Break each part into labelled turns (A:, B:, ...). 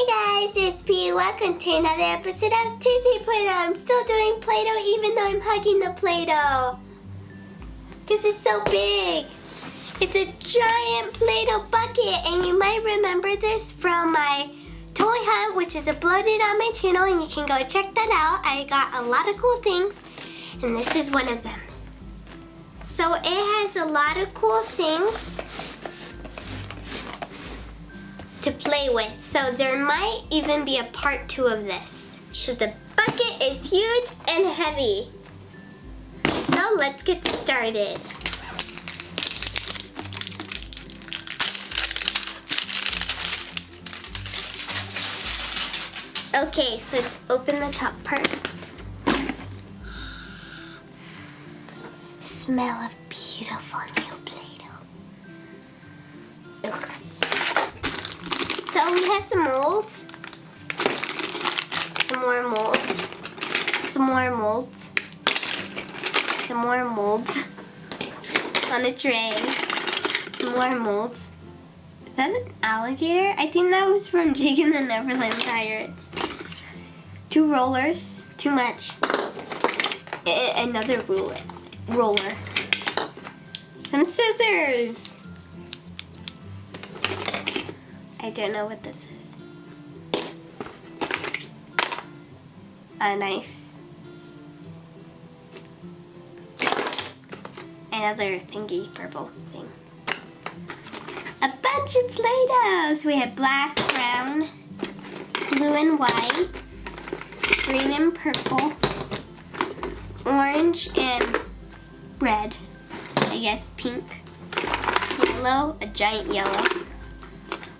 A: Hey guys, it's P. Welcome to another episode of Tuesday Play-Doh. I'm still doing Play-Doh even though I'm hugging the Play-Doh. Because it's so big. It's a giant Play-Doh bucket, and you might remember this from my toy hunt, which is uploaded on my channel, and you can go check that out. I got a lot of cool things, and this is one of them. So it has a lot of cool things to play with. So there might even be a part 2 of this. So the bucket is huge and heavy. So let's get started. Okay, so let's open the top part. Smell of beautiful new Play-Doh. Ugh. So we have some molds, some more molds, some more molds, some more molds on a tray, some more molds. Is that an alligator? I think that was from Jake and the Neverland Pirates. 2 rollers, too much. Another roller. Some scissors. I don't know what this is. A knife. Another thingy, purple thing. A bunch of Play-Dohs. We have black, brown, blue and white, green and purple, orange and red. I guess pink, yellow, a giant yellow.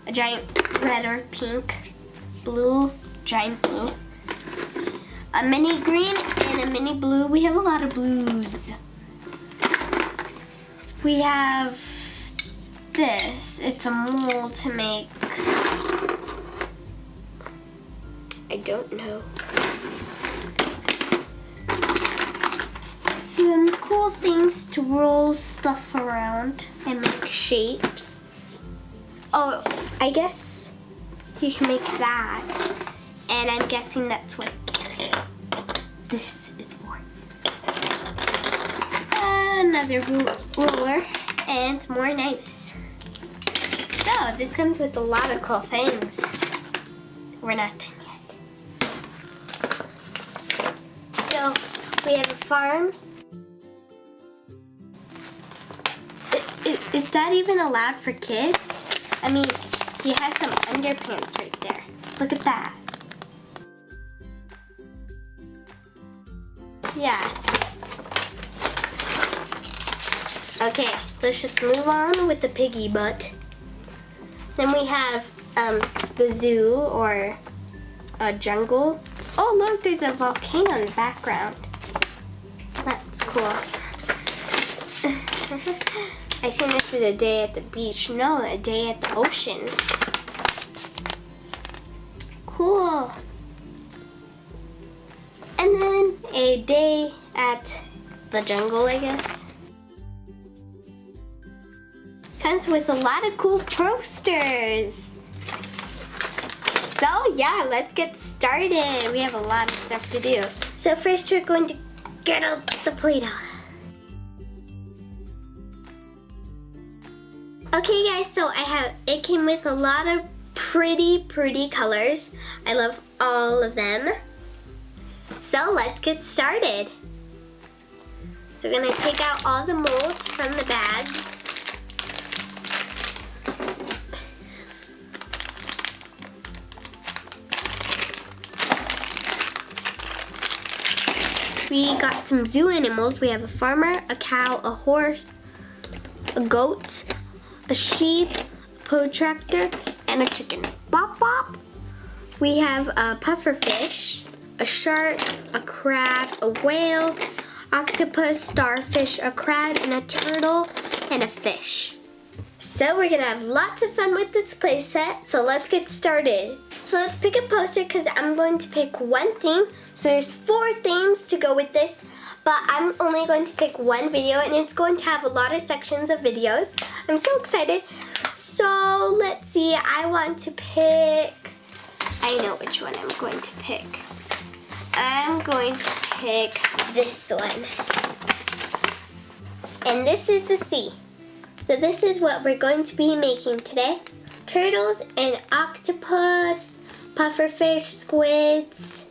A: A giant red or pink, blue, giant blue, a mini green, and a mini blue. We have a lot of blues. We have this. It's a mold to make, I don't know. Some cool things to roll stuff around and make shapes. Oh, I guess you can make that, and I'm guessing that's what this is for. Another roller and more knives. So this comes with a lot of cool things. We're not done yet. So we have a farm. Is that even allowed for kids? I mean, he has some underpants right there. Look at that. Yeah. Okay, let's just move on with the piggy butt. Then we have the zoo or a jungle. Oh look, there's a volcano in the background. That's cool. I think this is a day at the beach. No, a day at the ocean. Cool. And then a day at the jungle, I guess. Comes with a lot of cool posters. So yeah, let's get started. We have a lot of stuff to do. So first we're going to get out the Play-Doh. Okay guys, so it came with a lot of pretty colors. I love all of them. So let's get started. So we're gonna take out all the molds from the bags. We got some zoo animals. We have a farmer, a cow, a horse, a goat, a sheep, a protractor, and a chicken. Bop bop. We have a pufferfish, a shark, a crab, a whale, octopus, starfish, a crab, and a turtle, and a fish. So we're gonna have lots of fun with this play set, so let's get started. So let's pick a poster because I'm going to pick one theme. So there's 4 themes to go with this, but I'm only going to pick one video and it's going to have a lot of sections of videos. I'm so excited. So let's see, I want to pick I know which one I'm going to pick. I'm going to pick this one. And this is the C. So this is what we're going to be making today. Turtles and octopus, pufferfish, squids,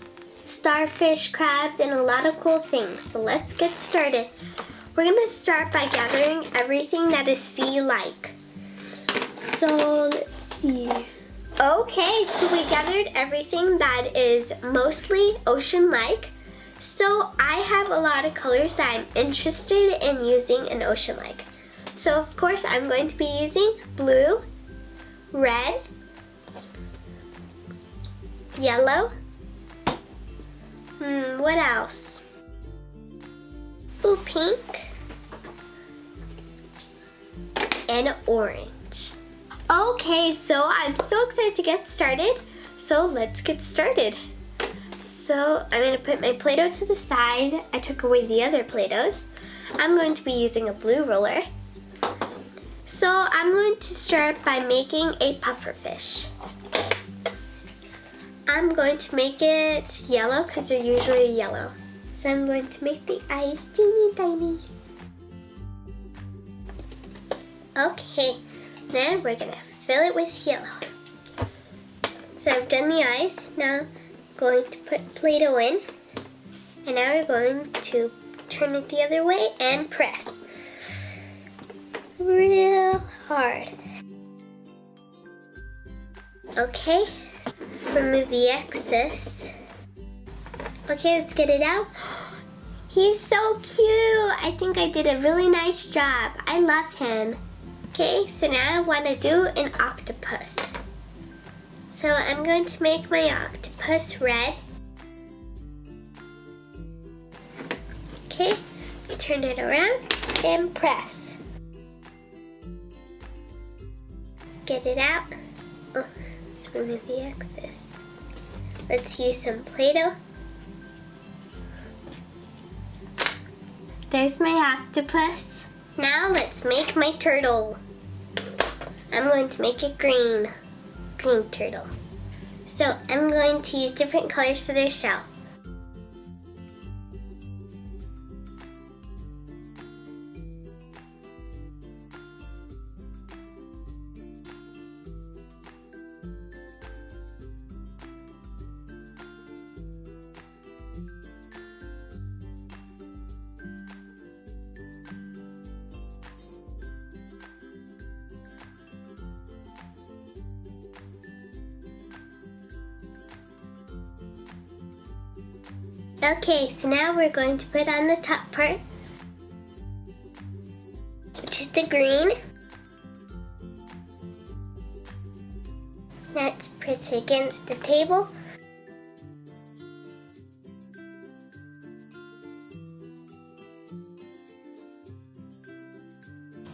A: starfish, crabs, and a lot of cool things. So let's get started. We're gonna start by gathering everything that is sea-like. So let's see. Okay, so we gathered everything that is mostly ocean-like. So I have a lot of colors that I'm interested in using in ocean-like. So of course I'm going to be using blue, red, yellow, what else? Ooh, pink, and orange. Okay, so I'm so excited to get started. So let's get started. So I'm going to put my Play-Doh to the side. I took away the other Play-Dohs. I'm going to be using a blue roller. So I'm going to start by making a pufferfish. I'm going to make it yellow because they're usually yellow. So I'm going to make the eyes teeny tiny. Okay, then we're going to fill it with yellow. So I've done the eyes. Now I'm going to put Play-Doh in. And now we're going to turn it the other way and press. Real hard. Okay, remove the excess. Okay, let's get it out. He's so cute. I think I did a really nice job. I love him. Okay, so now I want to do an octopus. So I'm going to make my octopus red. Okay, let's turn it around and press. Get it out. Oh, let's remove the excess. Let's use some Play-Doh. There's my octopus. Now let's make my turtle. I'm going to make it green turtle. So I'm going to use different colors for their shell. Okay, so now we're going to put on the top part, which is the green. Let's press it against the table.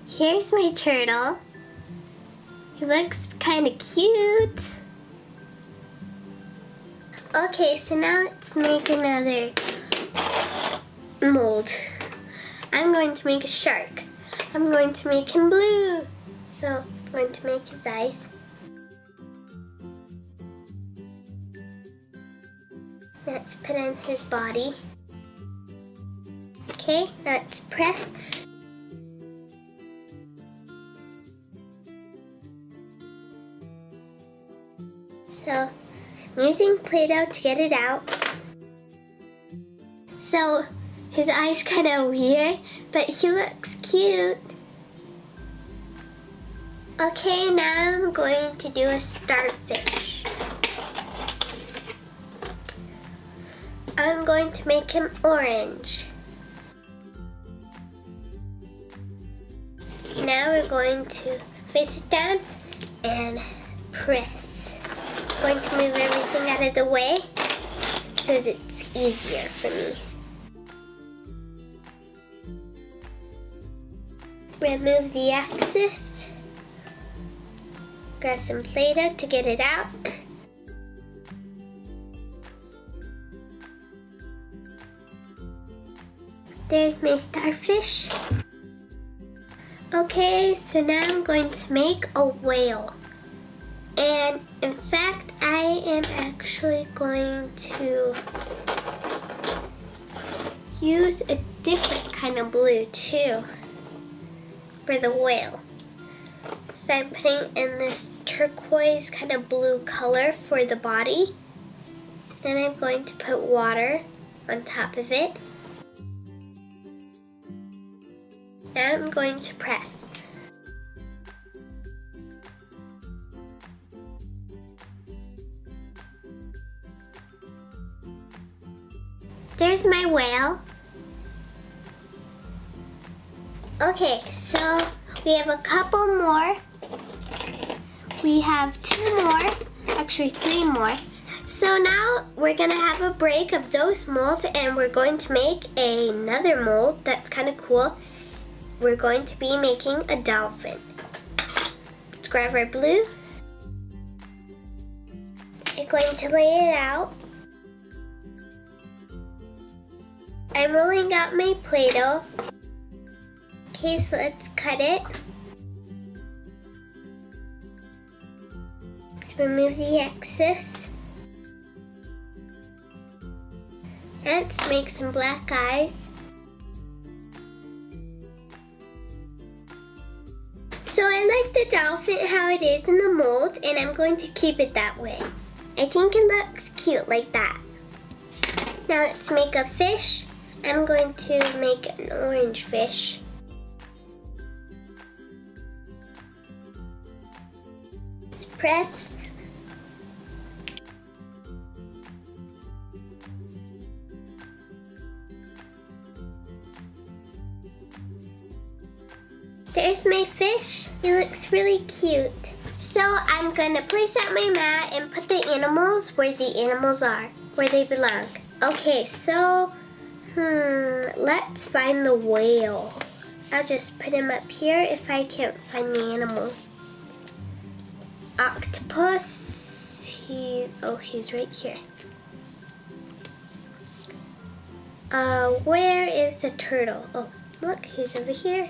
A: Here's my turtle. He looks kind of cute. Okay, so now let's make another mold. I'm going to make a shark. I'm going to make him blue. So I'm going to make his eyes. Let's put on his body. Okay, let's press. So I'm using Play-Doh to get it out. So his eye's kind of weird, but he looks cute. Okay, now I'm going to do a starfish. I'm going to make him orange. Now we're going to face it down and press. I'm going to move everything out of the way so that it's easier for me. Remove the excess. Grab some Play-Doh to get it out. There's my starfish. Okay, so now I'm going to make a whale. And in fact, I am actually going to use a different kind of blue too for the whale. So I'm putting in this turquoise kind of blue color for the body. Then I'm going to put water on top of it. Now I'm going to press. There's my whale. Okay, so we have a couple more. We have 2 more, actually 3 more. So now we're gonna have a break of those molds and we're going to make another mold that's kind of cool. We're going to be making a dolphin. Let's grab our blue. We're going to lay it out. I'm rolling out my Play-Doh. Okay, so let's cut it. Let's remove the excess. And let's make some black eyes. So I like the dolphin how it is in the mold, and I'm going to keep it that way. I think it looks cute like that. Now let's make a fish. I'm going to make an orange fish. Press. There's my fish. It looks really cute. So I'm going to place out my mat and put the animals where the animals are, where they belong. Okay, so let's find the whale. I'll just put him up here if I can't find the animal. Octopus, he's right here. Where is the turtle? Oh, look, he's over here.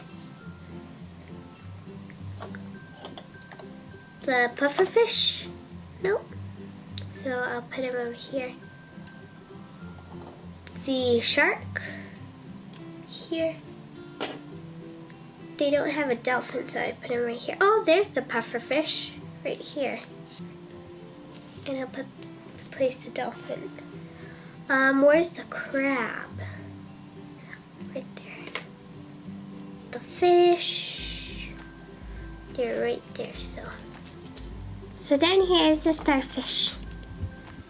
A: The pufferfish? Nope. So I'll put him over here. The shark? Here. They don't have a dolphin, so I put him right here. Oh, there's the pufferfish. Right here. And I'll place the dolphin. Where's the crab? Right there. The fish. They're right there, so down here is the starfish.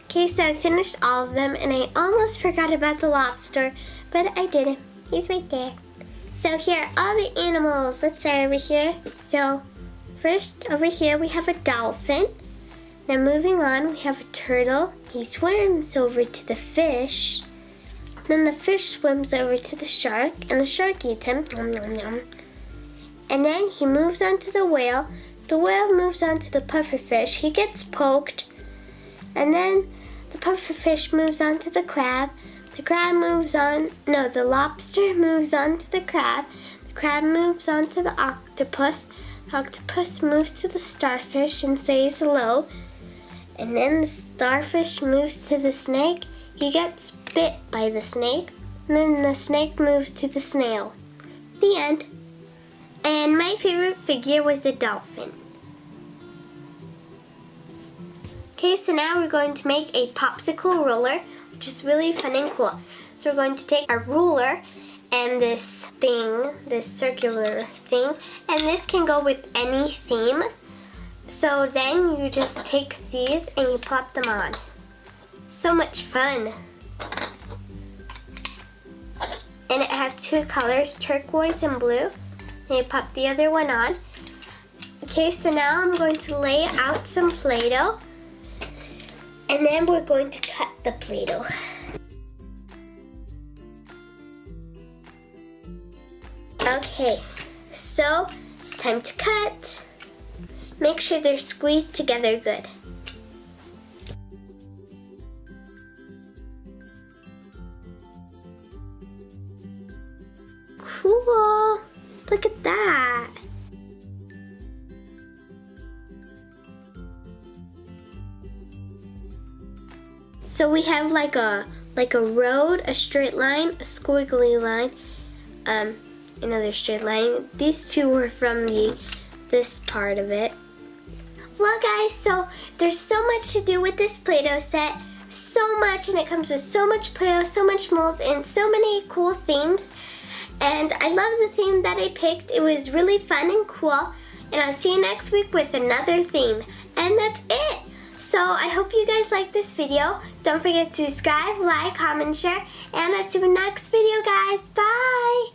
A: Okay, so I finished all of them, and I almost forgot about the lobster, but I didn't. He's right there. So here are all the animals. Let's start over here. So first, over here we have a dolphin. Now moving on, we have a turtle. He swims over to the fish. Then the fish swims over to the shark, and the shark eats him. Nom, nom, nom. And then he moves on to the whale. The whale moves on to the pufferfish. He gets poked. And then the pufferfish moves on to the crab. The crab moves on, no, the lobster moves on to the crab. The crab moves on to the octopus. The octopus moves to the starfish and says hello. And then the starfish moves to the snake. He gets bit by the snake. And then the snake moves to the snail. The end. And my favorite figure was the dolphin. Okay, so now we're going to make a popsicle roller, which is really fun and cool. So we're going to take our ruler and this thing, this circular thing, and this can go with any theme. So then you just take these and you plop them on. So much fun. And it has 2 colors, turquoise and blue. And you pop the other one on. Okay, so now I'm going to lay out some Play-Doh. And then we're going to cut the Play-Doh. Okay, so it's time to cut. Make sure they're squeezed together good. Cool, look at that. So we have like a road, a straight line, a squiggly line, another straight line. These two were from this part of it. Well guys, so there's so much to do with this Play-Doh set. So much, and it comes with so much Play-Doh, so much molds, and so many cool themes. And I love the theme that I picked. It was really fun and cool. And I'll see you next week with another theme. And that's it. So I hope you guys liked this video. Don't forget to subscribe, like, comment, share. And I'll see you next video, guys. Bye.